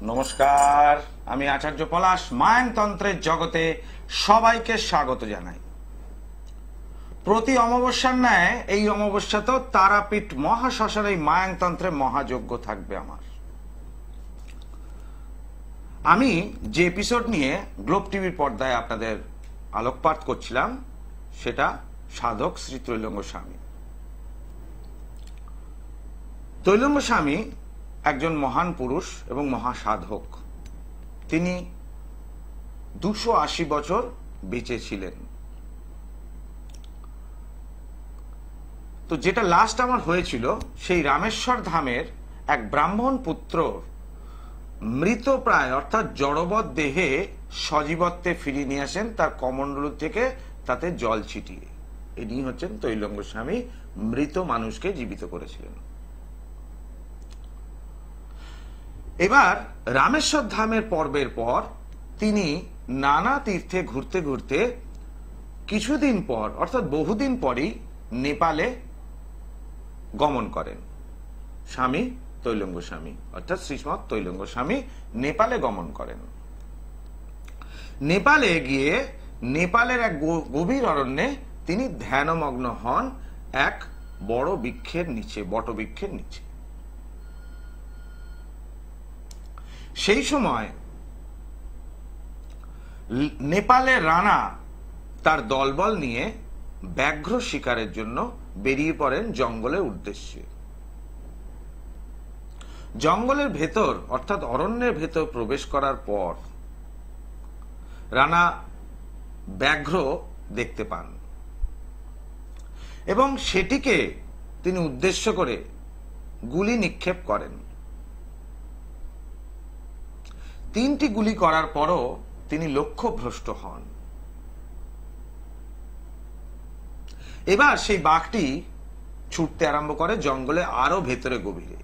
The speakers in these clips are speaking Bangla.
নমস্কার, আমি আচার্য পলাশ মায়নতন্ত্রের জগতে সবাইকে স্বাগত জানাই। প্রতি অমাবস্যার ন্যায় এই অমাবস্যাতেও তারাপীঠ মহাশ্মশান এই মায়নতন্ত্রে মহাযজ্ঞ থাকবে আমার। আমি যে এপিসোড নিয়ে গ্লোব টিভির পর্দায় আপনাদের আলোকপাত করছিলাম সেটা সাধক শ্রী ত্রৈলঙ্গ স্বামী। ত্রৈলঙ্গ স্বামী একজন মহান পুরুষ এবং মহাসাধক। তিনি 280 বছর বেঁচে ছিলেন। তো যেটা লাস্ট আমার হয়েছিল, সেই রামেশ্বর ধামের এক ব্রাহ্মণ পুত্র মৃত প্রায় অর্থাৎ জড়বৎ দেহে সজীবত্বে ফিরিয়ে নিয়ে আসেন তার কমণ্ডলু থেকে, তাতে জল ছিটিয়ে। ইনি হচ্ছেন ত্রৈলঙ্গ স্বামী, মৃত মানুষকে জীবিত করেছিলেন। এবার রামেশ্বর ধামের পর্বের পর তিনি নানা তীর্থে ঘুরতে ঘুরতে কিছুদিন পর অর্থাৎ বহুদিন পরই নেপালে গমন করেন। স্বামী ত্রৈলঙ্গ স্বামী অর্থাৎ শ্রীমৎ ত্রৈলঙ্গ স্বামী নেপালে গমন করেন। নেপালে গিয়ে নেপালের এক গভীর অরণ্যে তিনি ধ্যানমগ্ন হন এক বড় বৃক্ষের নিচে, বটবৃক্ষের নিচে। সেই সময় নেপালের রানা তার দলবল নিয়ে ব্যাঘ্র শিকারের জন্য বেরিয়ে পড়েন জঙ্গলের উদ্দেশ্যে। জঙ্গলের ভেতর অর্থাৎ অরণ্যের ভেতর প্রবেশ করার পর রানা ব্যাঘ্র দেখতে পান এবং সেটিকে তিনি উদ্দেশ্য করে গুলি নিক্ষেপ করেন। 3টি গুলি করার পরও তিনি লক্ষ্যভ্রষ্ট হন। এবার সেই বাঘটি ছুটতে আরম্ভ করে জঙ্গলে আরো ভেতরে গভীরে।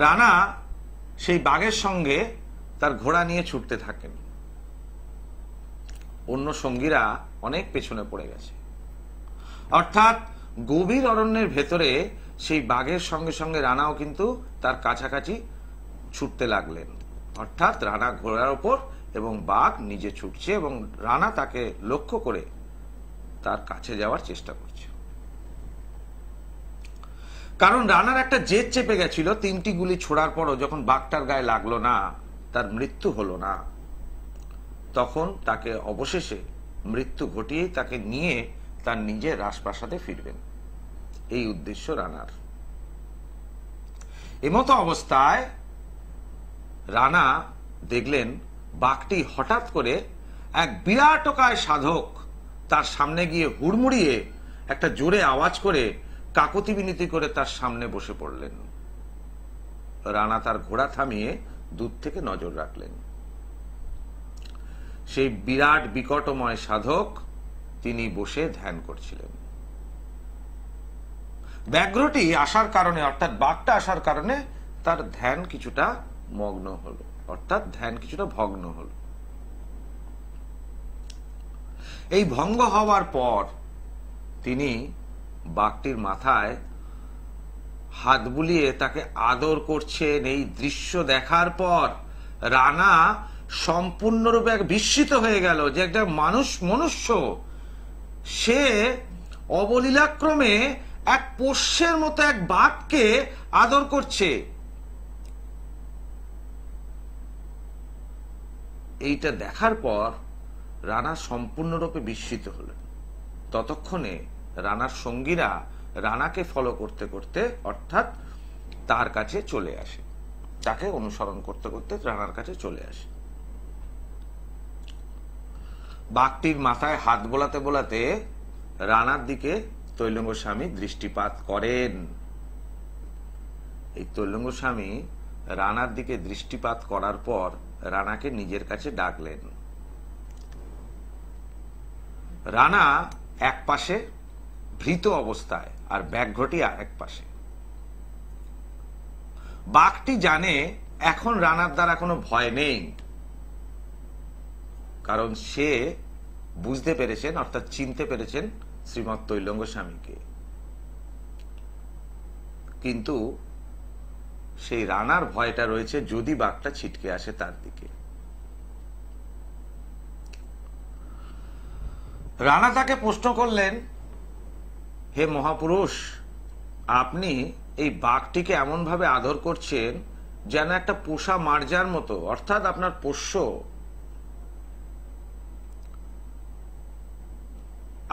রানা সেই বাঘের সঙ্গে তার ঘোড়া নিয়ে ছুটতে থাকেন। অন্য সঙ্গীরা অনেক পেছনে পড়ে গেছে। অর্থাৎ গভীর অরণ্যের ভেতরে সেই বাঘের সঙ্গে সঙ্গে রানাও কিন্তু তার কাছাকাছি ছুটতে লাগলেন। অর্থাৎ রানা ঘোড়ার ওপর এবং বাঘ নিজে ছুটছে এবং রানা তাকে লক্ষ্য করে তার কাছে যাওয়ার চেষ্টা করছে। কারণ রানার একটা জেদ চেপে গেছিল। 3টি গুলি ছোড়ার পরও যখন বাঘটার গায়ে লাগলো না, তার মৃত্যু হলো না, তখন তাকে অবশেষে মৃত্যু ঘটিয়েই তাকে নিয়ে তার নিজের রাজপ্রাসাদে ফিরবেন, এই উদ্দেশ্য রানার। এমতো অবস্থায় রানা দেখলেন বাঘটি হঠাৎ করে এক বিরাটকায় সাধক তার সামনে গিয়ে হুড়মুড়িয়ে একটা জোরে আওয়াজ করে কাকুতি বিনতি করে তার সামনে বসে পড়লেন। রানা তার ঘোড়া থামিয়ে দূর থেকে নজর রাখলেন। সেই বিরাট বিকটময় সাধক তিনি বসে ধ্যান করছিলেন। ব্যাঘ্রটি আসার কারণে অর্থাৎ বাঘটা আসার কারণে তার ধ্যান কিছুটা মগ্ন হলো, অর্থাৎ ধ্যান কিছুটা ভগ্ন হলো। এই ভঙ্গ হওয়ার পর তিনি বাঘটির মাথায় হাত বুলিয়ে তাকে আদর করছেন। এই দৃশ্য দেখার পর রানা সম্পূর্ণরূপে বিস্মিত হয়ে গেল যে একটা মনুষ্য সে অবলীলাক্রমে এক পোষ্যের মতো এক বাঘকে আদর করছে। এইটা দেখার পর রানা সম্পূর্ণরূপে বিস্মিত হলেন। ততক্ষণে রানার সঙ্গীরা রানাকে ফলো করতে করতে অর্থাৎ তার কাছে চলে আসে, তাকে অনুসরণ করতে করতে রানার কাছে চলে আসে। বাঘটির মাথায় হাত বোলাতে বোলাতে রানার দিকে ত্রৈলঙ্গ স্বামী দৃষ্টিপাত করেন। এই ত্রৈলঙ্গ স্বামী রানার দিকে দৃষ্টিপাত করার পর রানাকে নিজের কাছে ডাকলেন। রানা এক পাশে ভীত অবস্থায় আর ব্যাঘ্রটি আরেক পাশে। বাঘটি জানে এখন রানার দ্বারা কোনো ভয় নেই, কারণ সে বুঝতে পেরেছেন অর্থাৎ চিনতে পেরেছেন শ্রীমৎ ত্রৈলঙ্গ স্বামীকে। কিন্তু সেই রানার ভয়টা রয়েছে যদি বাঘটা ছিটকে আসে তার দিকে। রানা তাকে প্রশ্ন করলেন, হে মহাপুরুষ, আপনি এই বাঘটিকে এমন ভাবে আদর করছেন যেন একটা পোষা মার্জার মতো, অর্থাৎ আপনার পোষ্য।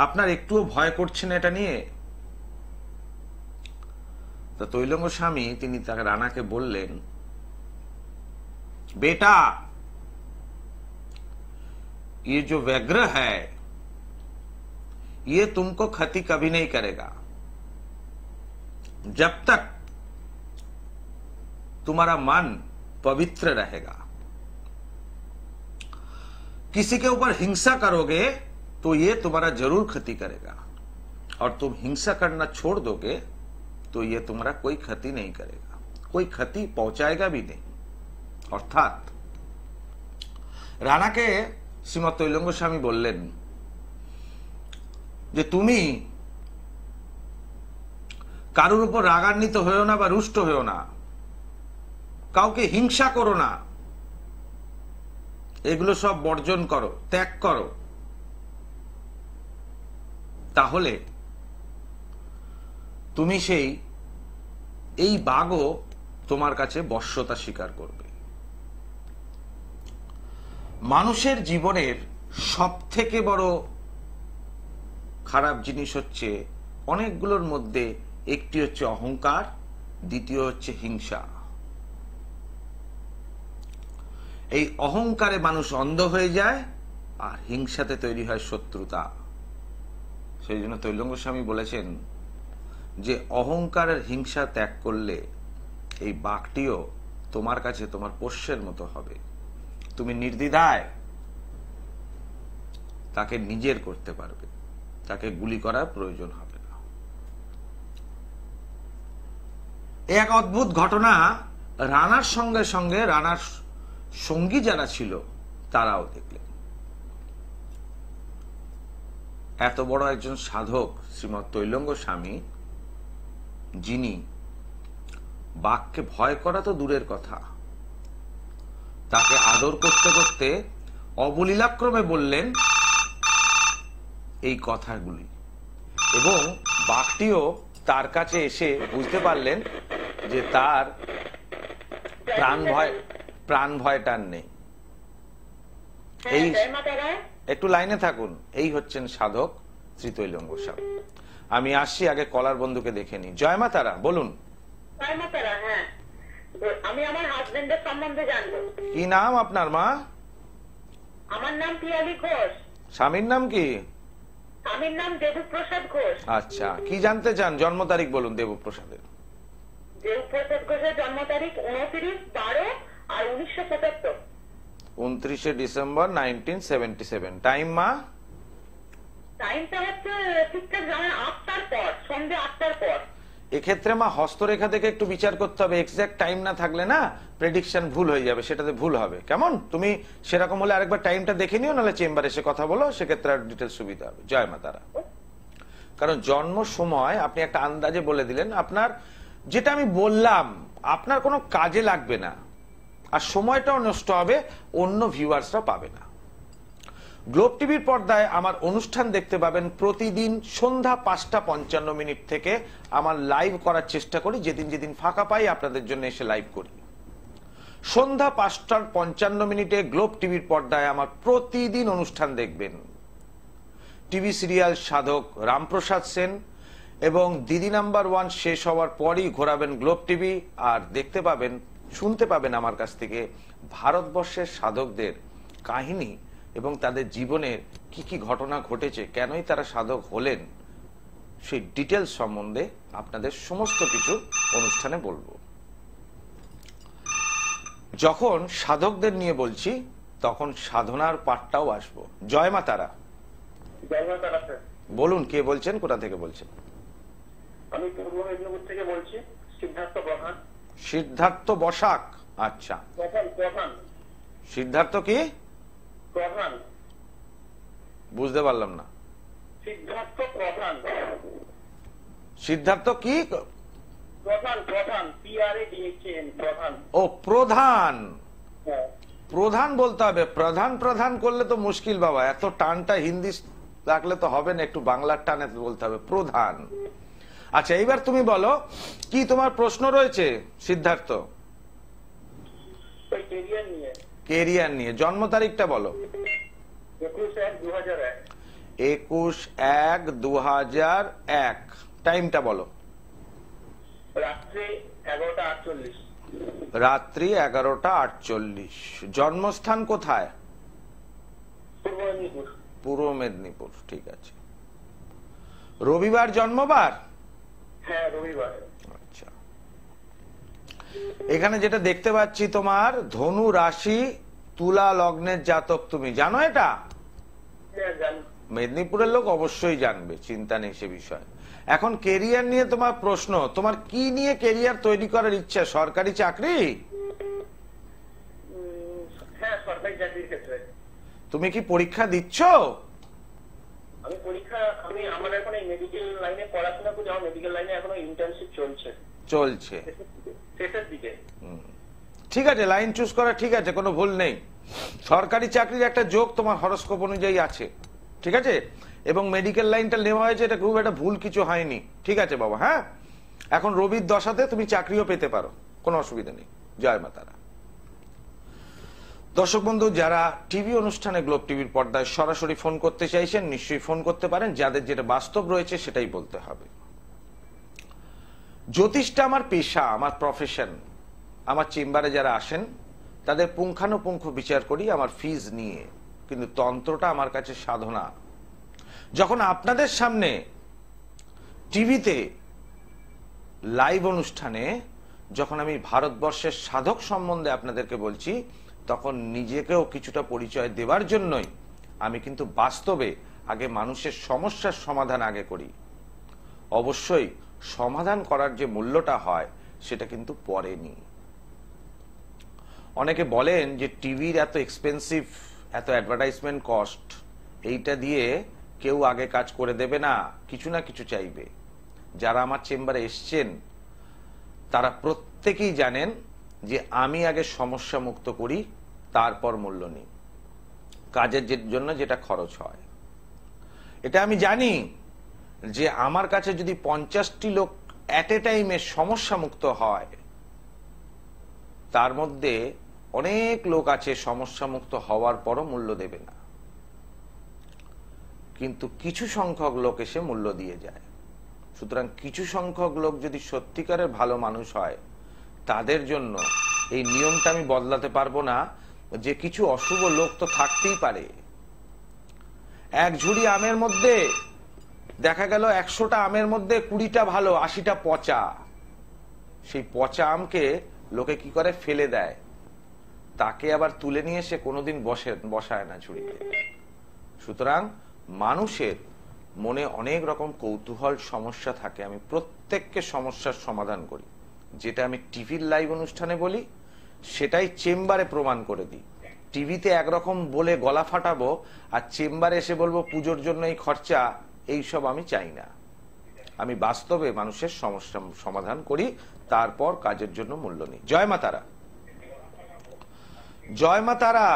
আপনার একটুও ভয় করছে না এটা নিয়ে? তো তৈলঙ্গ স্বামী তিনি তাকে রানাকে বললেন, बेटा ये जो व्यग्र है ये तुमको क्षति कभी नहीं करेगा जब तक तुम्हारा मन पवित्र रहेगा। किसी के ऊपर हिंसा करोगे तो ये तुम्हारा जरूर क्षति करेगा, और तुम हिंसा करना छोड़ दोगे तो ये तुम्हारा कोई क्षति नहीं करेगा, कोई क्षति पहुंचाएगा भी नहीं। অর্থাৎ রানাকে শ্রীমৎ তৈলঙ্গ স্বামী বললেন যে তুমি কারোর উপর রাগান্বিত হয়েও না বা রুষ্ট হয়েও না, কাউকে হিংসা করো না, এগুলো সব বর্জন করো, ত্যাগ করো। তাহলে তুমি এই বাঘও তোমার কাছে বশ্যতা স্বীকার করবে। মানুষের জীবনের সব থেকে বড় খারাপ জিনিস হচ্ছে, অনেকগুলোর মধ্যে একটি হচ্ছে অহংকার, দ্বিতীয় হচ্ছে হিংসা। এই অহংকারে মানুষ অন্ধ হয়ে যায়, আর হিংসাতে তৈরি হয় শত্রুতা। সেই জন্য তৈলঙ্গ স্বামী বলেছেন যে অহংকারের হিংসা ত্যাগ করলে এই বাঘটিও তোমার কাছে তোমার পোষ্যের মতো হবে। তুমি নির্দ্বিধায় তাকে নিজের করতে পারবে, তাকে গুলি করার প্রয়োজন হবে না। এক অদ্ভুত ঘটনা রানার সঙ্গে সঙ্গে রানার সঙ্গী যারা ছিল তারাও দেখলেন। এত বড় একজন সাধক শ্রীমৎ তৈলঙ্গ স্বামী, যিনি বাঘকে ভয় করা তো দূরের কথা, তাকে আদর করতে করতে অবলীলাক্রমে বললেন এই কথাগুলি, এবং বাঘটিও তার কাছে এসে বুঝতে পারলেন যে তার প্রাণ ভয়টার নেই। এই একটু লাইনে থাকুন। এই হচ্ছেন সাধক শ্রী তৈলঙ্গ স্বামী। আমি আসছি, আগে কলার বন্ধুকে দেখে নি। জয় মা তারা, বলুন। জয় মা তারা। হ্যাঁ, আমি আমার হাজবেন্ডের সম্বন্ধে জানবো। কি নাম আপনার মা? আমার নাম পিয়ালি ঘোষ। স্বামীর নাম কি? স্বামীর নাম দেবপ্রসাদ ঘোষ। আচ্ছা, কি জানতে চান? জন্ম তারিখ বলুন দেবপ্রসাদের। দেবপ্রসাদ ঘোষের জন্ম তারিখ 29/12 আর 1977। 29শে ডিসেম্বর 1977। টাইম মা? টাইমটা হচ্ছে ঠিকঠাক জানেন 8টার পর, সন্ধ্যে 8টার পর। এক্ষেত্রে মা হস্তরেখা থেকে একটু বিচার করতে হবে। এক্সাক্ট টাইম না থাকলে না প্রেডিকশন ভুল হয়ে যাবে, সেটাতে ভুল হবে। কেমন? তুমি সেরকম হলে আরেকবার টাইমটা দেখে নিও, নাহলে চেম্বারে এসে কথা বলো, সেক্ষেত্রে আর ডিটেলস সুবিধা হবে। জয় মা তারা। কারণ জন্ম সময় আপনি একটা আন্দাজে বলে দিলেন, আপনার যেটা আমি বললাম আপনার কোনো কাজে লাগবে না, আর সময়টাও নষ্ট হবে, অন্য ভিউয়ার্সরা পাবে না। গ্লোব টিভির পর্দায় আমার অনুষ্ঠান দেখতে পাবেন প্রতিদিন সন্ধ্যা 5:55 থেকে। আমার লাইভ করার চেষ্টা করি, যেদিন যেদিন ফাঁকা পাই আপনাদের জন্য এসে লাইভ করি। সন্ধ্যা 5:55 গ্লোব টিভির পর্দায় আমার প্রতিদিন অনুষ্ঠান দেখবেন। টিভি সিরিয়াল সাধক রামপ্রসাদ সেন, এবং দিদি নাম্বার 1 শেষ হওয়ার পরই ঘোরাবেন গ্লোব টিভি, আর দেখতে পাবেন, শুনতে পাবেন আমার কাছ থেকে ভারতবর্ষের সাধকদের কাহিনী এবং তাদের জীবনের কি কি ঘটনা ঘটেছে, কেনই তারা সাধক হলেন, সেই ডিটেলস সম্বন্ধে আপনাদের সমস্ত কিছু অনুষ্ঠানে বলবো। যখন সাধকদের নিয়ে বলছি তখন সাধনার পাঠটাও আসবো। জয় মা তারা। জয় মা তারা। বলুন, কে বলছেন, কোথা থেকে বলছেন? আমি পূর্ব মেদিনীপুর থেকে বলছি, সিদ্ধার্থ প্রধান। সিদ্ধার্থ বসাক। আচ্ছা, প্রধান। সিদ্ধার্থ কি? প্রধান। বুঝতে পারলাম না। সিদ্ধার্থ প্রধান। সিদ্ধার্থ কি? প্রধান প্রধান PRADHAN প্রধান। ও প্রধান, হ্যাঁ। প্রধান বলতে হবে। প্রধান প্রধান করলে তো মুশকিল বাবা, এত টানটা হিন্দি রাখলে তো হবে না, একটু বাংলার টানে বলতে হবে প্রধান। আচ্ছা এইবার তুমি বলো কি তোমার প্রশ্ন রয়েছে সিদ্ধার্থ? ওই কেরিয়ার নিয়ে। কেরিয়ার নিয়ে। জন্ম তারিখটা বলো। 21/1/2001। 21/1/2001। টাইমটা বলো। রাত্রি 11:48। রাত্রি 11:48। জন্মস্থান কোথায়? পূর্ব মেদিনীপুর। পূর্ব মেদিনীপুর, ঠিক আছে। রবিবার জন্মবার? হ্যাঁ, রবিবার। আচ্ছা, এখানে যেটা দেখতে পাচ্ছি তোমার ধনু রাশি, তুলা লগ্নের জাতক তুমি, জানো এটা? হ্যাঁ, জানি। মেদিনীপুরের লোক অবশ্যই জানবে, চিন্তা নেই সে বিষয়ে। এখন কেরিয়ার নিয়ে তোমার প্রশ্ন, তোমার কি নিয়ে কেরিয়ার তৈরি করার ইচ্ছা? সরকারি চাকরি? হ্যাঁ, সরকারি চাকরির ক্ষেত্রে। তুমি কি পরীক্ষা দিচ্ছ? আমি আমার এখন এই মেডিকেল লাইনে পড়াশোনা করি, আমার মেডিকেল লাইনে এখনো ইন্টার্নশিপ চলছে। শেষের দিকে। ঠিক আছে, লাইন চুজ করা ঠিক আছে, কোনো ভুল নেই। সরকারি চাকরির একটা যোগ তোমার হরস্কোপ অনুযায়ী আছে, ঠিক আছে। এবং মেডিকেল লাইনটা নেওয়া হয়েছে, এটা খুব একটা ভুল কিছু হয়নি, ঠিক আছে বাবা। হ্যাঁ, এখন রবির দশাতে তুমি চাকরিও পেতে পারো, কোনো অসুবিধা নেই। জয় মা তারা। দর্শক বন্ধু, যারা টিভি অনুষ্ঠানে গ্লোব টিভির পর্দায় সরাসরি ফোন করতে চাইছেন নিশ্চয়ই ফোন করতে পারেন, যাদের যেটা বাস্তব রয়েছে সেটাই বলতে হবে। জ্যোতিষটা আমার পেশা, আমার প্রফেশন। আমার চেম্বারে যারা আসেন তাদের পুঙ্খানুপুঙ্খ বিচার করি আমার ফিজ নিয়ে, কিন্তু তন্ত্রটা আমার কাছে সাধনা। যখন আপনাদের সামনে টিভিতে লাইভ অনুষ্ঠানে যখন আমি ভারতবর্ষের সাধক সম্বন্ধে আপনাদেরকে বলছি, তখন নিজেকেও কিছুটা পরিচয় দেওয়ার জন্যই আমি কিন্তু বাস্তবে আগে মানুষের সমস্যার সমাধান আগে করি। অবশ্যই সমাধান করার যে মূল্যটা হয় সেটা কিন্তু পরে নি। অনেকে বলেন যে টিভির এত এক্সপেন্সিভ, এত অ্যাডভার্টাইজমেন্ট কস্ট, এইটা দিয়ে কেউ আগে কাজ করে দেবে না, কিছু না কিছু চাইবে। যারা আমার চেম্বারে এসছেন তারা প্রত্যেকেই জানেন যে আমি আগে সমস্যা মুক্ত করি, তারপর মূল্য নিই। কাজের জন্য যেটা খরচ হয়, এটা আমি জানি যে আমার কাছে যদি 50টি লোক এট এ টাইমে সমস্যা মুক্ত হয়, তার মধ্যে অনেক লোক আছে সমস্যা মুক্ত হওয়ার পরও মূল্য দেবে না, কিন্তু কিছু সংখ্যক লোক এসে মূল্য দিয়ে যায়। সুতরাং কিছু সংখ্যক লোক যদি সত্যিকারের ভালো মানুষ হয়, তাদের জন্য এই নিয়মটা আমি বদলাতে পারবো না যে কিছু অশুভ লোক তো থাকতেই পারে। এক ঝুড়ি আমের মধ্যে দেখা গেল 100টা আমের মধ্যে 20টা ভালো, 80টা পচা। সেই পচা আমকে লোকে কি করে? ফেলে দেয়। তাকে আবার তুলে নিয়ে এসে কোনোদিন বসায় না ঝুড়িতে। সুতরাং মানুষের মনে অনেক রকম কৌতূহল সমস্যা থাকে, আমি প্রত্যেককে সমস্যার সমাধান করি। যেটা আমি টিভির লাইভ অনুষ্ঠানে বলি সেটাই চেম্বারে প্রমাণ করে দিই। টিভিতে একরকম বলে গলা ফাটাবো আর চেম্বারে এসে বলবো পুজোর জন্য এই খরচা, এইসব আমি চাই না। আমি বাস্তবে মানুষের সমস্যা সমাধান করি, তারপর কাজের জন্য মূল্য নিই। জয় মা তারা। জয় মা তারা।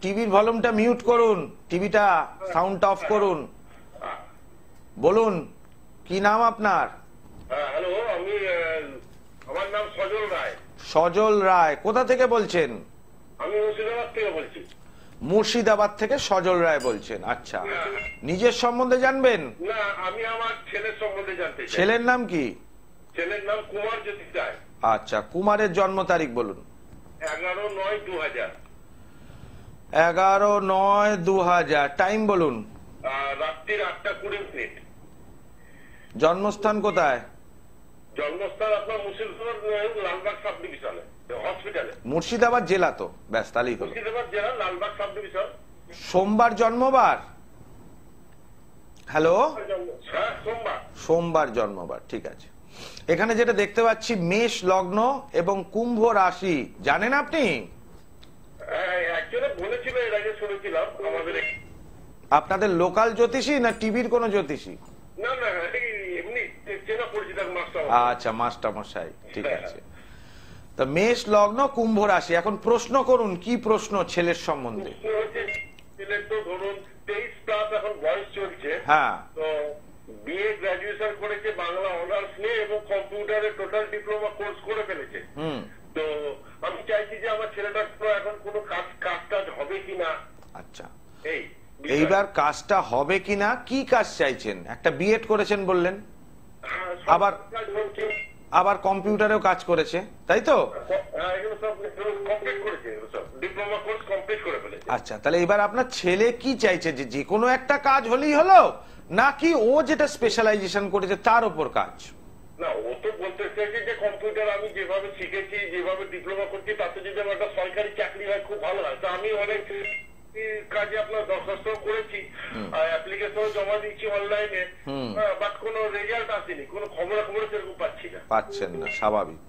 টিভির ভলিউমটা মিউট করুন, টিভিটা সাউন্ড অফ করুন। বলুন কি নাম আপনার? হ্যালো, আমার নাম সজল রায়। সজল রায়, কোথা থেকে বলছেন? আমি মুর্শিদাবাদ থেকে বলছি। মুর্শিদাবাদ থেকে সজল রায় বলছেন। আচ্ছা, নিজের সম্বন্ধে জানবেন? না, আমি আমার ছেলের সম্বন্ধে জানতে চাই। ছেলের নাম কি? ছেলের নাম কুমার জ্যোতি রায়। আচ্ছা, কুমারের জন্ম তারিখ বলুন। 11/9/2000। 11/9/2000। টাইম বলুন। রাত্রির 8:20। জন্মস্থান কোথায়? জন্মস্থান আপনার মুর্শিদাবাদ লালবাগ সাব ডিভিশনে, হসপিটালে। মুর্শিদাবাদ জেলা তো, ব্যাস তাহলেই হলো। মুর্শিদাবাদ জেলা লালবাগ সাব ডিভিশন। সোমবার জন্মবার? হ্যালো, সোমবার। সোমবার জন্মবার, ঠিক আছে। এখানে যেটা দেখতে পাচ্ছি মেষ লগ্ন এবং কুম্ভ রাশি, জানেন আপনি? অ্যাকচুয়ালি বলেছিল, এর আগে শুনেছিলাম আমাদের। আপনাদের লোকাল জ্যোতিষী না টিভির কোন জ্যোতিষী? না না, এমনি টুকিটাক মাস্টার। আচ্ছা, মাস্টার মশাই, ঠিক আছে। তো মেষ লগ্ন, কুম্ভ রাশি। এখন প্রশ্ন করুন, কি প্রশ্ন ছেলের সম্বন্ধে? ছেলের তো ধরুন 23+ এখন বয়স চলছে। হ্যাঁ, তো বিএ গ্রাজুয়েশন করেছে বাংলা অনার্স নিয়ে এবং কম্পিউটারে টোটাল ডিপ্লোমা কোর্স করে ফেলেছে। তো আমি চাইছি যে আমার ছেলেটার এখন কোনো কাজ হবে কিনা। আচ্ছা, এই এইবার কাজটা হবে কিনা, কি কাজ চাইছেন? একটা বিএড করেছেন বললেন, আবার কম্পিউটারেও কাজ করেছে, তাই তো? আচ্ছা, তাহলে এবার আপনার ছেলে কি চাইছে? যে কোনো একটা কাজ হলেই হলো, নাকি ও যেটা স্পেশালাইজেশন করেছে তার উপর কাজ? না, ও তো বলতে চাইছে যে কম্পিউটার আমি যেভাবে শিখেছি, যেভাবে ডিপ্লোমা করছি, তাতে যদি আমার একটা সরকারি চাকরি হয় খুব ভালো হয়। তো আমি অনেক কাজে আপনার দরখাস্ত করেছি, অ্যাপ্লিকেশন জমা দিচ্ছি অনলাইনে, বাট কোনো রেজাল্ট আসেনি, কোনো খবর সেরকম পাচ্ছেন না, স্বাভাবিক।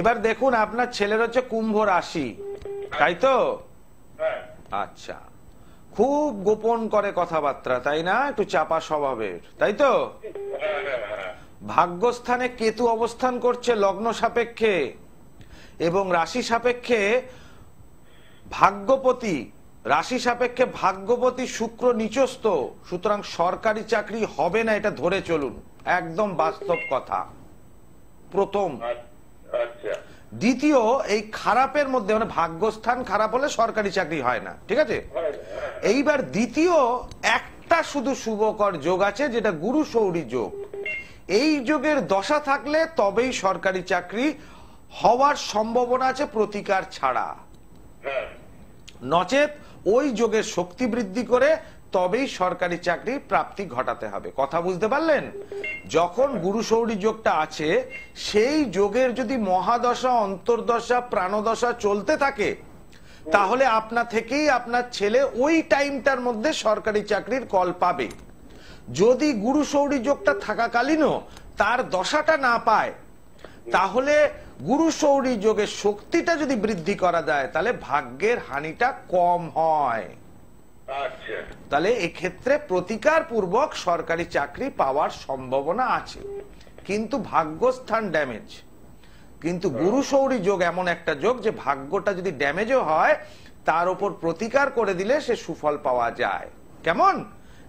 এবার দেখুন, আপনার ছেলের হচ্ছে কুম্ভ রাশি, তাই তো? হ্যাঁ। আচ্ছা, খুব গোপন করে কথাবার্তা, তাই না? একটু চাপা স্বভাবের, তাই তো? ভাগ্যস্থানে কেতু অবস্থান করছে লগ্ন সাপেক্ষে, এবং রাশি সাপেক্ষে ভাগ্যপতি, রাশি সাপেক্ষে ভাগ্যপতি শুক্র নিচস্থ। সুতরাং সরকারি চাকরি হবে না, এটা ধরে চলুন, একদম বাস্তব কথা। প্রথম। দ্বিতীয়, এই খারাপের মধ্যে, মানে ভাগ্যস্থান খারাপ হলে সরকারি চাকরি হয় না, ঠিক আছে? এইবার দ্বিতীয় একটা শুধু শুভকর যোগ আছে, যেটা গুরু সৌরী যোগ। এই যোগের দশা থাকলে তবেই সরকারি চাকরি হওয়ার সম্ভাবনা আছে, প্রতিকার ছাড়া। নচেত ওই যোগের শক্তি বৃদ্ধি করে তবেই সরকারি চাকরি প্রাপ্তি ঘটাতে হবে। কথা বুঝতে পারলেন? যখন গুরু সৌরী যোগটা আছে, সেই যোগের যদি মহাদশা, অন্তর্দশা, প্রাণদশা চলতে থাকে, তাহলে আপনা থেকেই আপনার ছেলে ওই টাইমটার মধ্যে সরকারি চাকরির কল পাবে। যদি গুরু সৌরী যোগটা থাকাকালীনও তার দশাটা না পায়, তাহলে গুরু সৌরী যোগের শক্তিটা যদি বৃদ্ধি করা যায়, তাহলে ভাগ্যের হানিটা কম হয়। তাহলে এক্ষেত্রে প্রতিকার পূর্বক সরকারি চাকরি পাওয়ার সম্ভাবনা আছে, কিন্তু ভাগ্যস্থান ড্যামেজ। কিন্তু গুরু সৌরী যোগ এমন একটা যোগ যে ভাগ্যটা যদি ড্যামেজও হয়, তার উপর প্রতিকার করে দিলে সে সুফল পাওয়া যায়। কেমন?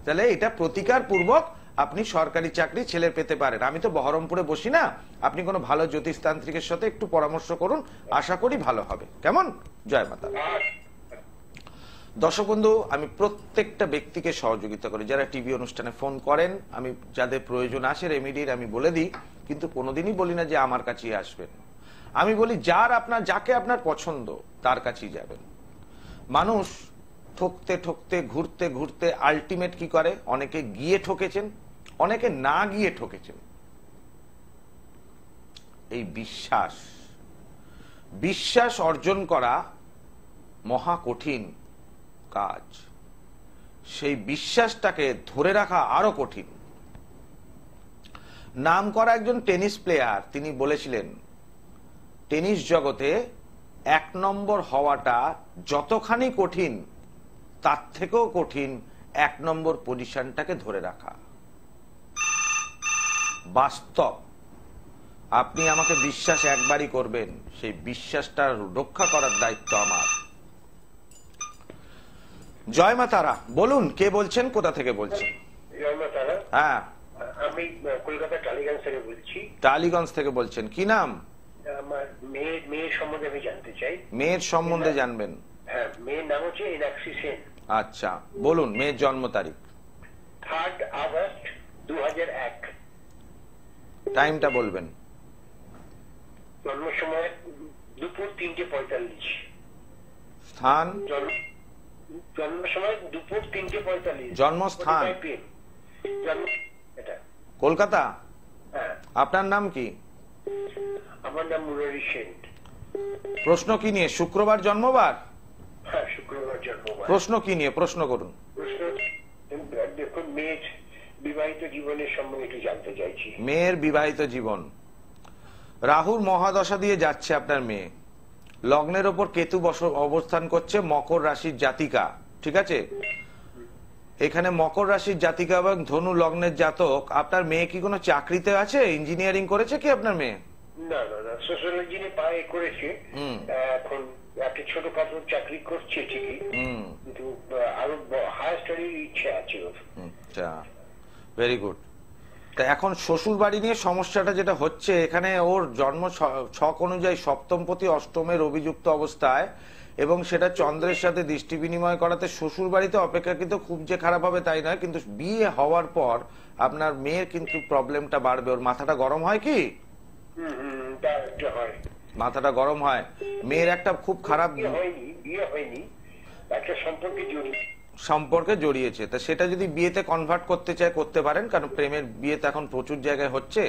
তাহলে এটা প্রতিকার পূর্বক আপনি সরকারি চাকরি ছেলে পেতে পারেন। আমি তো বহরমপুরে বসি না, আপনি কোনো ভালো জ্যোতিষতান্ত্রিকের সাথে একটু পরামর্শ করুন, আশা করি ভালো হবে। কেমন? জয় মাতা। দর্শক বন্ধু, আমি প্রত্যেকটা ব্যক্তিকে সহযোগিতা করি, যারা টিভি অনুষ্ঠানে ফোন করেন, আমি যাদের প্রয়োজন আসে রেমিডির আমি বলে দিই, কিন্তু কোনোদিনই বলি না যে আমার কাছেই আসবেন। আমি বলি যাকে আপনার পছন্দ তার কাছেই যাবেন। মানুষ ঠকতে ঠকতে, ঘুরতে ঘুরতে আলটিমেট কি করে? অনেকে গিয়ে ঠকেছেন, অনেকে না গিয়ে ঠকেছেন। এই বিশ্বাস অর্জন করা মহা কঠিন কাজ, সেই বিশ্বাসটাকে ধরে রাখা আরো কঠিন। নাম করা একজন টেনিস প্লেয়ার, তিনি বলেছিলেন, টেনিস জগতে 1 নম্বর হওয়াটা যতখানি কঠিন, তার থেকেও কঠিন 1 নম্বর পজিশনটাকে ধরে রাখা। বাস্তব। আপনি আমাকে বিশ্বাস একবারই করবেন, সেই বিশ্বাসটা রক্ষা করার দায়িত্ব আমার। জয় মা তারা। বলুন, কে বলছেন, কোথা থেকে বলছেন? হ্যাঁ, আমি কলকাতা টালিগঞ্জ থেকে বলছি। টালিগঞ্জ থেকে বলছেন, কি নাম? আমার মেয়ের সম্বন্ধে আমি জানতে চাই। মেয়ের সম্বন্ধে জানবেন? হ্যাঁ, মেয়ের নাম হচ্ছে ইনাক্ষী সেন। আচ্ছা, বলুন মেয়ের জন্ম তারিখ। 3 আগস্ট 2001। টাইমটা বলবেন। জন্ম সময় দুপুর 3:45। স্থান? জন্ম সময় দুপুর 3:45। জন্মস্থান? কলকাতা। হ্যাঁ। আপনার নাম কি? আমার নাম মুরারি সেন। প্রশ্ন কি নিয়ে? শুক্রবার জন্মবার? হ্যাঁ, শুক্রবার জন্মবার। প্রশ্ন কি নিয়ে? প্রশ্ন করুন। প্রশ্ন দেখুন, মেয়ের বিবাহিত জীবনের সম্বন্ধে একটু জানতে চাইছি। মেয়ের বিবাহিত জীবন, রাহুর মহাদশা দিয়ে যাচ্ছে আপনার মেয়ে। লগ্নের ওপর কেতু অবস্থান করছে, মকর রাশির জাতিকা, ঠিক আছে? এখানে মকর রাশির জাতিকা এবং ধনু লগ্নের জাতক, আপনার মেয়ে কি কোনো চাকরিতে আছে? ইঞ্জিনিয়ারিং করেছে কি আপনার মেয়ে? না না না, সোশ্যালজি নিয়ে পায়ে করেছে, এখন একটা ছোটখাটো চাকরি করছে ঠিকই, কিন্তু আরো হায়ার স্টাডির ইচ্ছা আছে ওর। আচ্ছা, ভেরি গুড। তা এখন শ্বশুর বাড়ি নিয়ে সমস্যাটা যেটা হচ্ছে, এখানে ওর জন্ম ছক অনুযায়ী সপ্তমপতি অষ্টমের অভিযুক্ত অবস্থায়, এবং সেটা চন্দ্রের সাথে দৃষ্টি বিনিময় করাতে শ্বশুর বাড়িতে অপেক্ষাকৃত খুব যে খারাপ হবে তাই নয়, কিন্তু বিয়ে হওয়ার পর আপনার মেয়ের কিন্তু প্রবলেমটা বাড়বে। ওর মাথাটা গরম হয় কি? মাথাটা গরম হয়। মেয়ের একটা খুব খারাপ বিয়ে হয়নি, একটা সম্পর্কে জড়িয়েছে, তা সেটা যদি বিয়েতে কনভার্ট করতে চায় করতে পারেন, কারণ প্রেমের বিয়ে তো এখন প্রচুর জায়গায় হচ্ছে।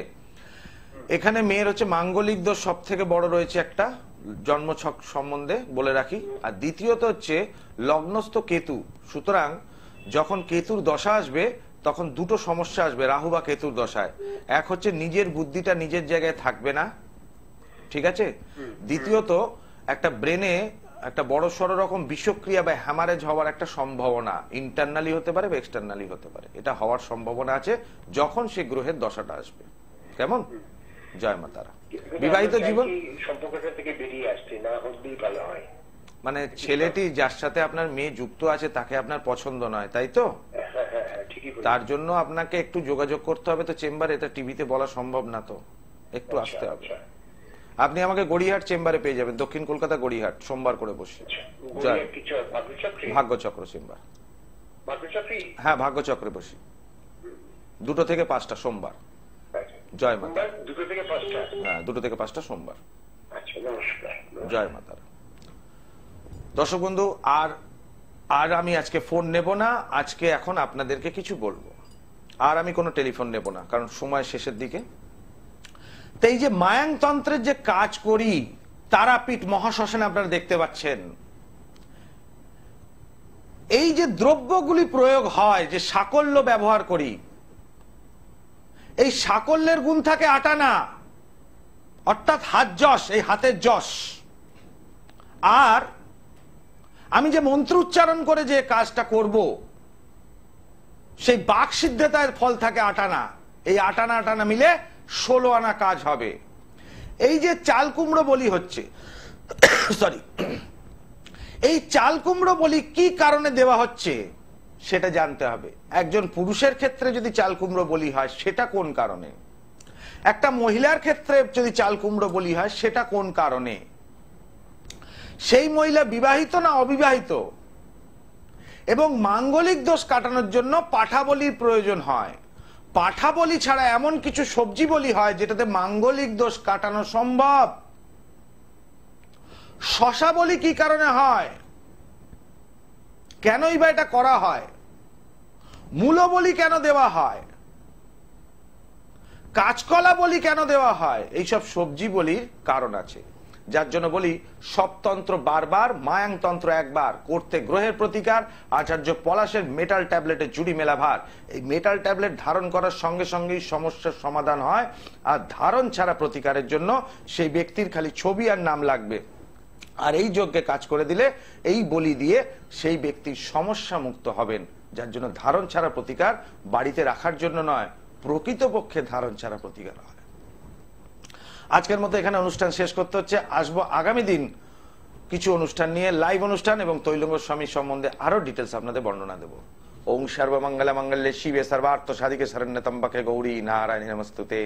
এখানে মেয়ের হচ্ছে মাঙ্গলিক দোষ সব থেকে বড় রয়েছে একটা, জন্মছক সম্বন্ধে বলে রাখি। আর দ্বিতীয়ত হচ্ছে লগ্নস্থ কেতু, সুতরাং যখন কেতুর দশা আসবে তখন দুটো সমস্যা আসবে রাহু বা কেতুর দশায়। এক হচ্ছে নিজের বুদ্ধিটা নিজের জায়গায় থাকবে না, ঠিক আছে? দ্বিতীয়ত একটা ব্রেনে একটা বড় সড় রকম বিষক্রিয়া বা হ্যামারেজ হওয়ার একটা সম্ভাবনা, ইন্টারনালি হতে পারে বা এক্সটার্নালি হতে পারে, এটা হওয়ার সম্ভাবনা আছে যখন সে গ্রহের দশাটা আসবে। কেমন? জয় মা তারা। বিবাহিত জীবন সম্পর্কটা থেকে বেরিয়ে আসছে, না হলেই ভালো হয়। মানে ছেলেটি যার সাথে আপনার মেয়ে যুক্ত আছে তাকে আপনার পছন্দ নয়, তাই তো? তার জন্য আপনাকে একটু যোগাযোগ করতে হবে তো চেম্বারে, এটা টিভিতে বলা সম্ভব না, তো একটু আসতে হবে। আপনি আমাকে গড়িয়াহাট চেম্বারে পেয়ে যাবেন, দক্ষিণ কলকাতা গড়িয়াহাট, সোমবার করে বসি। ভাগ্যচক্র চেম্বার। হ্যাঁ, ভাগ্যচক্রে বসি 2টো থেকে 5টা সোমবার। জয় মাতা। 2টো থেকে 5টা? হ্যাঁ, 2টো থেকে 5টা সোমবার। আচ্ছা, নমস্কার। জয় মাতা। দর্শক বন্ধু, আর আমি আজকে ফোন নেব না, আজকে এখন আপনাদেরকে কিছু বলবো, আর আমি কোনো টেলিফোন নেব না, কারণ সময় শেষের দিকে। তাই যে মায়াংতন্ত্রের যে কাজ করি, তারাপীঠ মহাশ্মশানে আপনারা দেখতে পাচ্ছেন, এই যে দ্রব্যগুলি প্রয়োগ হয়, যে সাকল্য ব্যবহার করি, এই সাকল্যের গুণ থাকে 8 আনা, অর্থাৎ হাত যশ, এই হাতের যশ। আর আমি যে মন্ত্র উচ্চারণ করে যে কাজটা করব, সেই বাক সিদ্ধতার ফল থাকে 8 আনা। এই 8 আনা 8 আনা মিলে 16 আনা কাজ হবে। এই যে চাল কুমড়ো বলি হচ্ছে, সরি, এই চাল কুমড়ো বলি কি কারণে দেওয়া হচ্ছে সেটা জানতে হবে। একজন পুরুষের ক্ষেত্রে যদি চাল কুমড়ো বলি হয় সেটা কোন কারণে, একটা মহিলার ক্ষেত্রে যদি চাল কুমড়ো বলি হয় সেটা কোন কারণে, সেই মহিলা বিবাহিত না অবিবাহিত, এবং মাঙ্গলিক দোষ কাটানোর জন্য পাঠা বলির প্রয়োজন হয়। পাঠা বলি ছাড়া এমন কিছু সবজি বলি হয় যেটাতে মাঙ্গলিক দোষ কাটানো সম্ভব। শশা বলি কি কারণে হয়, কেনই বা এটা করা হয়, মূলো বলি কেন দেওয়া হয়, কাঁচকলা বলি কেন দেওয়া হয়, এইসব সবজি বলির কারণ আছে। যার জন্য বলি সবতন্ত্র বারবার, মায়াংতন্ত্র একবার, করতে গ্রহের প্রতিকার। আচার্য পলাশের মেটাল ট্যাবলেটে জুড়ি মেলা ভার। এই মেটাল ট্যাবলেট ধারণ করার সঙ্গে সঙ্গেই সমস্যার সমাধান হয়। আর ধারণ ছাড়া প্রতিকারের জন্য সেই ব্যক্তির খালি ছবি আর নাম লাগবে, আর এই যজ্ঞে কাজ করে দিলে এই বলি দিয়ে সেই ব্যক্তির সমস্যা মুক্ত হবেন। যার জন্য ধারণ ছাড়া প্রতিকার বাড়িতে রাখার জন্য নয়, প্রকৃতপক্ষে ধারণ ছাড়া প্রতিকার হয়। আজকের মতো এখানে অনুষ্ঠান শেষ করতে হচ্ছে। আসবো আগামী দিন কিছু অনুষ্ঠান নিয়ে, লাইভ অনুষ্ঠান এবং তৈলঙ্গ স্বামী সম্বন্ধে আরো ডিটেলস আপনাদের বর্ণনা দেবো। ওং সর্বমঙ্গল মঙ্গলে শিবে সর্বার্থ সাধিকে শরণ্যতম্বকে গৌরী নারায়ণী নমস্তুতে।